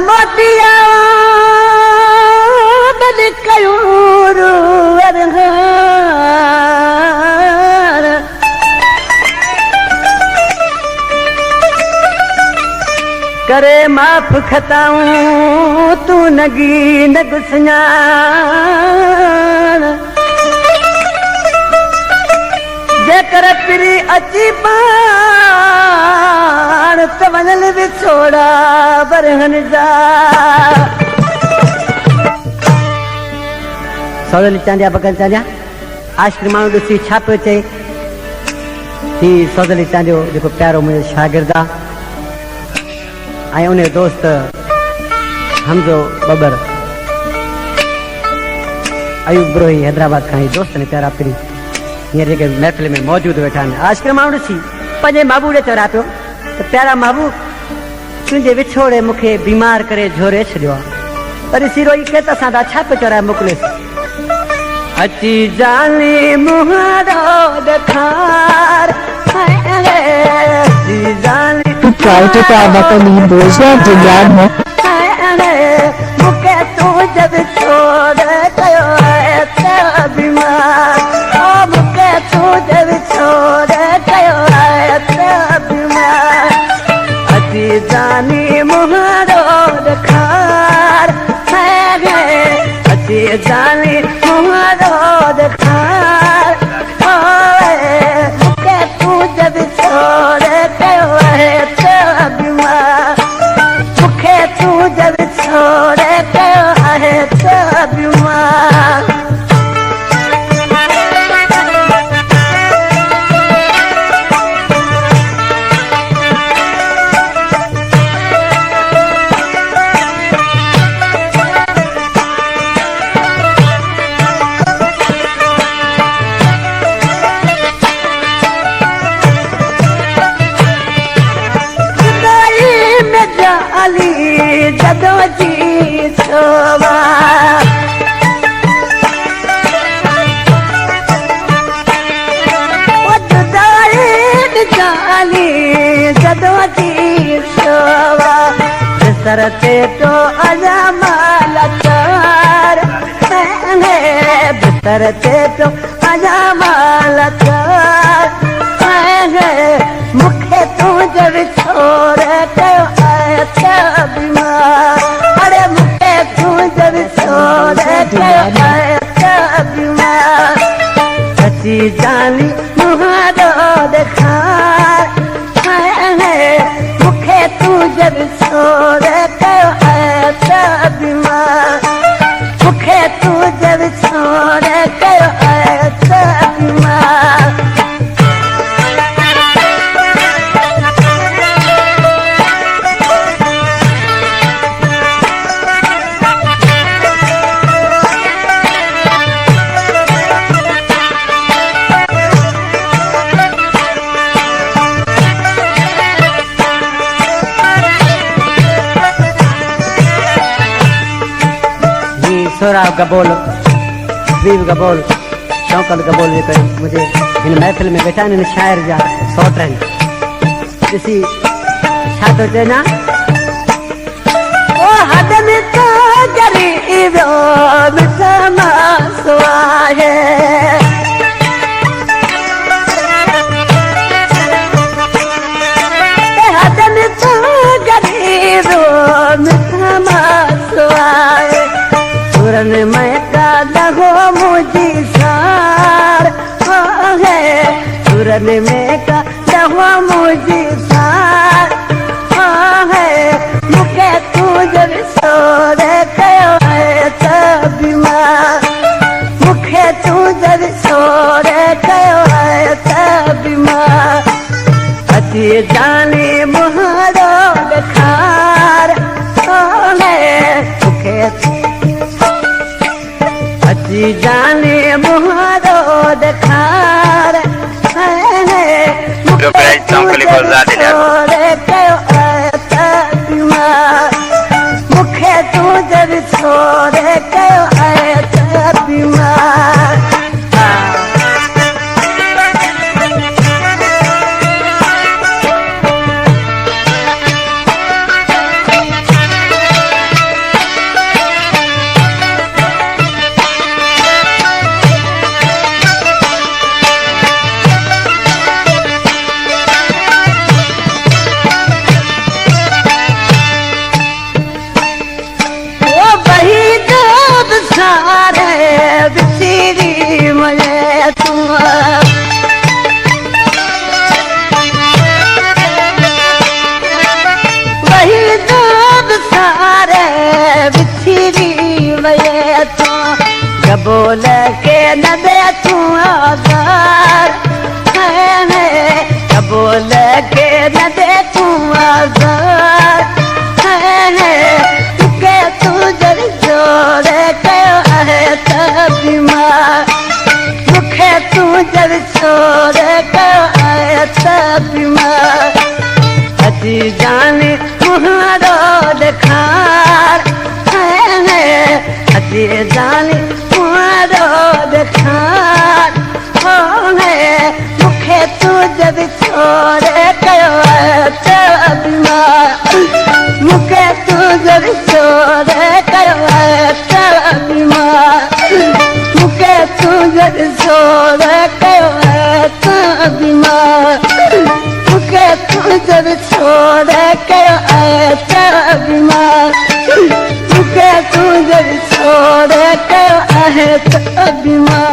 मोटिया बद कयूर वरहार करे माफ खताऊं तू नगी न गुसयान जेकर पिरी अची पाण त वञल विछोड़ा बरहन जा सौदली चांदिया बगन चांदिया आशिक माण्हू ॾिसी छा पियो चए ही सौदली चांदियो जेको प्यारो मुंहिंजो शागिर्द आहे ऐं उन दोस्त हमजो बबर अयूब ब्रोही हैदराबाद खां दोस्त ने प्यारा पिरी हींअर जेके महफ़िल में मौजूद वेठा आहिनि आशिक माण्हू ॾिसी पंहिंजे महबूब ॾे चवरा पियो त प्यारा महबूब तुंहिंजे विछोड़े मूंखे बीमार करे झोरे छॾियो आहे पर सीरो ई केत असां छा पियो चवराए मोकिले अची जानी मुहारो ॾेखार To try to carve up a lead those who have desired more. मुके तू जब छोड़ कयो है तेरा बीमार ओ मुके तू जब छोड़ कयो है तेरा बीमार अजी जानी मुहारो ॾेखार अजी जानी मुहारो ॾेखार मुके तू जब छोड़ कयो है तेरा बीमार मुखे तू जब छोड़ कयो है तेरा बीमार जदों जी शोभा जाली जदों जी शोभा बिसरते तो अजमाल चार बिसरते तो अजमाल चार मुखे तू जब छोड़ कयो है बीमार अरे मुखे तू जब छोड़ कयो है बीमार सची जानी मुहारो ॾेखार मुखे तू जब छोड़ कयो है बीमार मुखे तू जब छोड़ कयो है बीमार सोराब गबोल बीब गबोल शौकत गबोल जेके मुझे हिन महफ़िल में वेठा आहिनि शाइर जा सौट आहिनि ॾिसी छा थो चए न ओ हद में तो ग़रीब मिसमासो आहे हद में तो ग़रीब मिसमासो आहे सुरन में का लहो मुझी सार है सुरन में का लहो मुझी सार है मुके तू जब छोड़ कयो है बीमार मुखे तू जब छोड़ कयो है बीमार अची जानी मुहारो ॾेखार मुखे अची जाने मुहारो ॾेखार मुखे तू जब छोड़ कयो है बीमार सारे बिछड़ी मुझे तुम वही दर्द सारे बिछड़ी मुझे तुम जब बोल के न दे तू आज़ार है जब बोल के न दे तू आज़ार है के तू जर जोर कयो है त बीमार मुखे तू जर छोर कयो है त बीमार अजी जाने मुहारो देखार है अजी जाने मुहारो देखार हो है मुखे तू जब छोर कयो है त बीमार मुखे तू जब छोर कयो है त बीमार मुखे तू जब छोर कयो है त बीमार मुखे तू जब छोर कयो है त बीमार मुखे तू जब छोर कयो है त बीमार